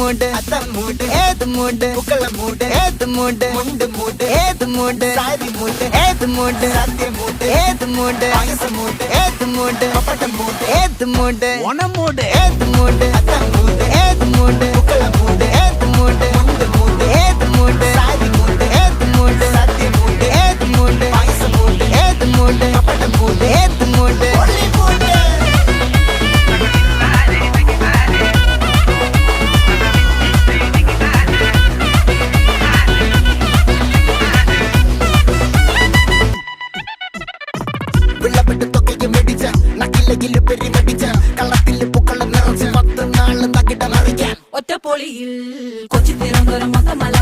மூடு அத்த மூடு ஏது மூடு புக்கல மூடு ஏது மூடு முண்டு மூடு ஏது மூடு சாதி மூடு ஏது மூடு சத்திய மூடு ஏது மூடு பாயச மூடு ஏது மூடு பப்பட்ட மூடு ஏது மூடு ஒன மூடு ஏது மூடு அத்த மூடு ஏது மூடு புக்கல மூடு ஏது மூடு முண்டு மூடு ஏது மூடு சாதி மூடு ஏது மூடு சத்திய மூடு ஏது மூடு பாயச மூடு ஏது மூடு பப்பட்ட மூடு ஏது மூடு ஒளி மூடு വെള്ളപ്പെട്ട് തൊക്കയ്ക്ക് മെടിച്ച നക്കിലകില് പെരി മെടിച്ച കള്ളത്തില് പൂക്കളം നിറച്ച് 10 നാള് തകിട മറിക്കാൻ ഒറ്റപ്പൊളിയിൽ കൊച്ചി തിരുവനന്തപുരം മൊത്തമല്ല